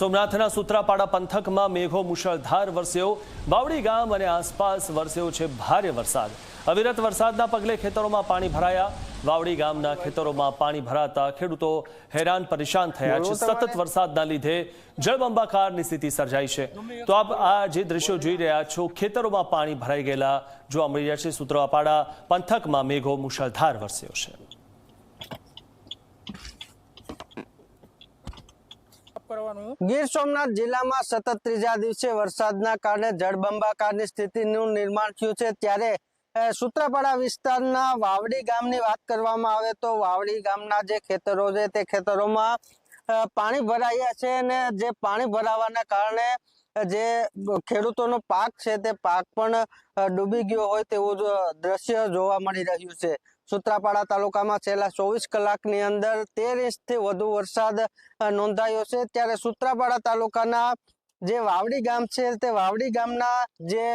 સોમનાથના સૂત્રાપાડા પંથકમાં મેઘો મુશળધાર વરસ્યો। વાવડી ગામ અને આસપાસ વરસ્યો છે ભારે વરસાદ। અવિરત વરસાદના પગલે ખેતરોમાં પાણી ભરાયા। વાવડી ગામના ખેતરોમાં પાણી ભરાતા ખેડૂતો હેરાન પરેશાન થયા છે। સતત વરસાદના લીધે જળબંબાકારની સ્થિતિ સર્જાઈ છે। તો આપ આ જે દ્રશ્યો જોઈ રહ્યા છો, ખેતરોમાં પાણી ભરાઈ ગયેલા જોવા મળી રહ્યા છે। સૂત્રાપાડા પંથકમાં મેઘો મુશળધાર વરસ્યો છે। ગીર સોમનાથ જિલ્લામાં સતત ત્રીજા દિવસે વરસાદના કારણે જળબંબાકારની સ્થિતિનું નિર્માણ થયું છે। ત્યારે સૂત્રાપાડા વિસ્તારના વાવડી ગામની વાત કરવામાં આવે તો વાવડી ગામના જે ખેતરો છે તે ખેતરોમાં પાણી ભરાયા છે અને જે પાણી ભરાવાના કારણે જે ખેડૂતોનો પાક છે તે પાક પણ ડૂબી ગયો હોય તેવું દ્રશ્ય જોવા મળી રહ્યું છે। સૂત્રાપાડા તાલુકામાં છેલ્લા 24 કલાકની અંદર 13 ઇંચથી વધુ વરસાદ નોંધાયો છે। ત્યારે સૂત્રાપાડા તાલુકાના જે વાવડી ગામ છે તે વાવડી ગામના જે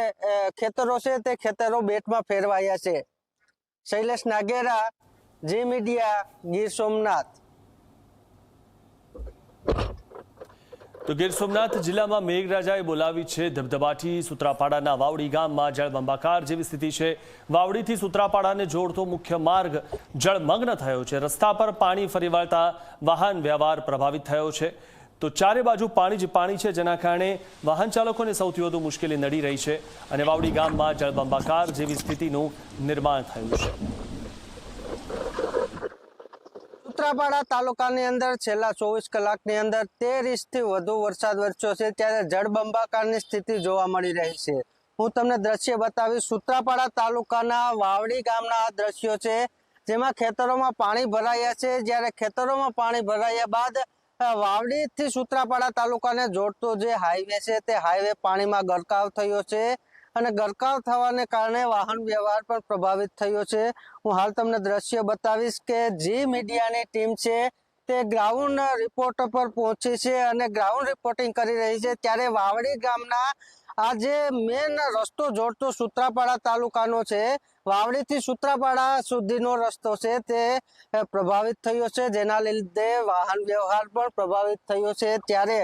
ખેતરો છે તે ખેતરો બેટમાં ફેરવાયા છે। શૈલેષ નાગેરા, જી મીડિયા, ગીર સોમનાથ। તો ગીર સોમનાથ જિલ્લામાં મેઘરાજાએ બોલાવી છે ધબધબાટી। સૂત્રાપાડાના વાવડી ગામમાં જળબંબાકાર જેવી સ્થિતિ છે। વાવડીથી સૂત્રાપાડાને જોડતો મુખ્ય માર્ગ જળમગ્ન થયો છે। રસ્તા પર પાણી ફરી વળતા વાહન વ્યવહાર પ્રભાવિત થયો છે। તો ચારે બાજુ પાણી જ પાણી છે, જેના કારણે વાહન ચાલકોને સૌથી વધુ મુશ્કેલી નડી રહી છે અને વાવડી ગામમાં જળબંબાકાર જેવી સ્થિતિનું નિર્માણ થયું છે। સૂત્રાપાડા તાલુકાની અંદર છેલ્લા 24 કલાકની અંદર 13 ઇંચથી વધુ વરસાદ વરસ્યો છે। ત્યારે જળબંબાકારની સ્થિતિ જોવા મળી રહી છે। હું તમને દ્રશ્ય બતાવીશ। સૂત્રાપાડા તાલુકાના વાવડી ગામના આ દ્રશ્યો છે, જેમાં ખેતરોમાં પાણી ભરાયા છે। જ્યારે ખેતરોમાં પાણી ભરાયા બાદ વાવડીથી સૂત્રાપાડા તાલુકાને જોડતો જે હાઈવે છે તે હાઈવે પાણીમાં ગરકાવ થયો છે અને ગરકાવ થવાને કારણે વાહન વ્યવહાર પણ પ્રભાવિત થયો છે। હું હાલ તમને દ્રશ્ય બતાવીશ કે જી મીડિયાની ટીમ છે તે ગ્રાઉન્ડ રિપોર્ટ પર પહોંચી છે અને ગ્રાઉન્ડ રિપોર્ટિંગ કરી રહી છે। ત્યારે વાવડી ગામના આ જે મેન રસ્તો જોડતો સૂત્રાપાડા તાલુકાનો છે, વાવડીથી સૂત્રાપાડા સુધીનો રસ્તો છે તે પ્રભાવિત થયો છે, જેના લીધે વાહન વ્યવહાર પણ પ્રભાવિત થયો છે। ત્યારે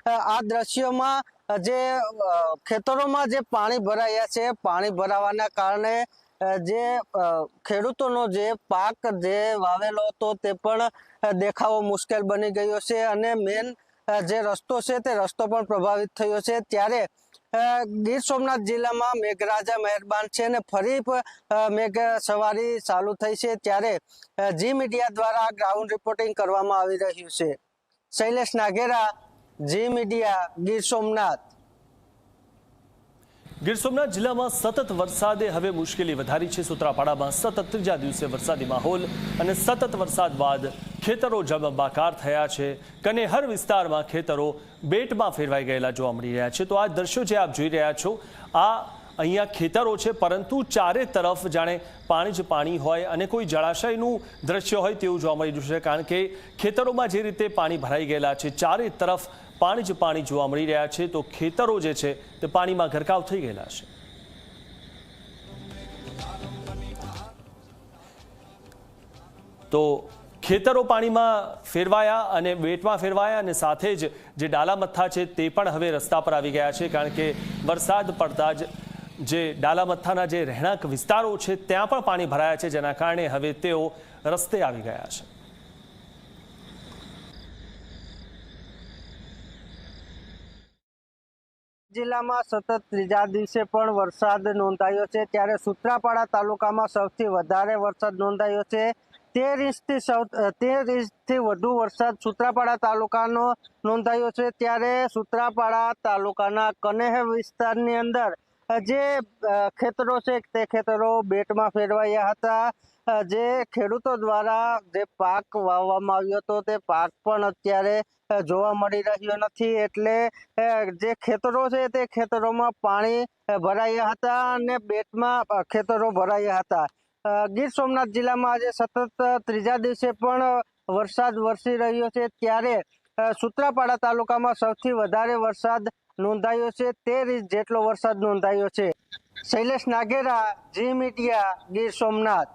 આ દ્રશ્યોમાં જે ખેતરોમાં જે પાણી ભરાયા છે, પાણી ભરાવાના કારણે જે ખેડૂતોનો જે પાક જે વાવેલો હતો તે પણ દેખાવો મુશ્કેલ બની ગયો છે અને મેન જે રસ્તો છે તે રસ્તો પણ પ્રભાવિત થયો છે। ત્યારે ગીર સોમનાથ જિલ્લામાં મેઘરાજા મહેરબાન છે અને ફરી મેઘ સવારી ચાલુ થઈ છે। ત્યારે જી મીડિયા દ્વારા ગ્રાઉન્ડ રિપોર્ટિંગ કરવામાં આવી રહ્યું છે। શૈલેષ નાગેરા, જી મીડિયા, ગીર સોમનાથ। ગીર સોમનાથ જિલ્લામાં સતત વરસાદે હવે મુશ્કેલી વધારી છે। સૂત્રાપાડામાં સતત ત્રીજા દિવસે વરસાદી માહોલ અને સતત વરસાદ બાદ ખેતરો જળબંબાકાર થયા છે। કનેહર વિસ્તારમાં ખેતરો બેટમાં ફેરવાઈ ગયેલા જોવા મળી રહ્યા છે। તો આ દ્રશ્યો જે આપ જોઈ રહ્યા છો, આ અહીંયા ખેતરો છે, પરંતુ ચારે તરફ જાણે પાણી જ પાણી હોય અને કોઈ જળાશયનું દ્રશ્ય હોય તેવું જોવા મળી રહ્યું છે, કારણ કે ખેતરોમાં જે રીતે પાણી ભરાઈ ગયેલા છે, ચારે તરફ પાણી જ પાણી જોવા મળી રહ્યા છે। તો ખેતરો જે છે તે પાણીમાં ગરકાવ થઈ ગયેલા છે। તો ખેતરો પાણીમાં ફેરવાયા અને બેટમાં ફેરવાયા અને સાથે જ જે ડાલા મથ્થા છે તે પણ હવે રસ્તા પર આવી ગયા છે, કારણ કે વરસાદ પડતા જ જે ડાલા મથ્થાના જે રહેણાંક વિસ્તારો છે ત્યાં પણ પાણી ભરાયા છે, જેના કારણે હવે તેઓ રસ્તે આવી ગયા છે। જિલ્લામાં સતત ત્રીજા દિવસે પણ વરસાદ નોંધાયો છે। ત્યારે સૂત્રાપાડા તાલુકામાં સૌથી વધારે વરસાદ નોંધાયો છે। 13 ઇંચથી વધુ વરસાદ સૂત્રાપાડા તાલુકાનો નોંધાયો છે। ત્યારે સૂત્રાપાડા તાલુકાના કનેહ વિસ્તારની અંદર જે ખેતરો છે તે ખેતરો બેટમાં ફેરવાયા હતા। જે ખેડૂતો દ્વારા જે પાક વાવવામાં આવ્યો હતો તે પાક પણ અત્યારે જોવા મળી રહ્યો નથી। એટલે જે ખેતરો છે તે ખેતરોમાં પાણી ભરાયા હતા અને બેટમાં ખેતરો ભરાયા હતા। ગીર સોમનાથ જિલ્લામાં આજે સતત ત્રીજા દિવસે પણ વરસાદ વરસી રહ્યો છે। ત્યારે સૂત્રાપાડા તાલુકામાં સૌથી વધારે વરસાદ નોંધાયો છે। 13 ઇંચ જેટલો વરસાદ નોંધાયો છે। શૈલેષ નાગેરા, જી મીડિયા, ગીર સોમનાથ।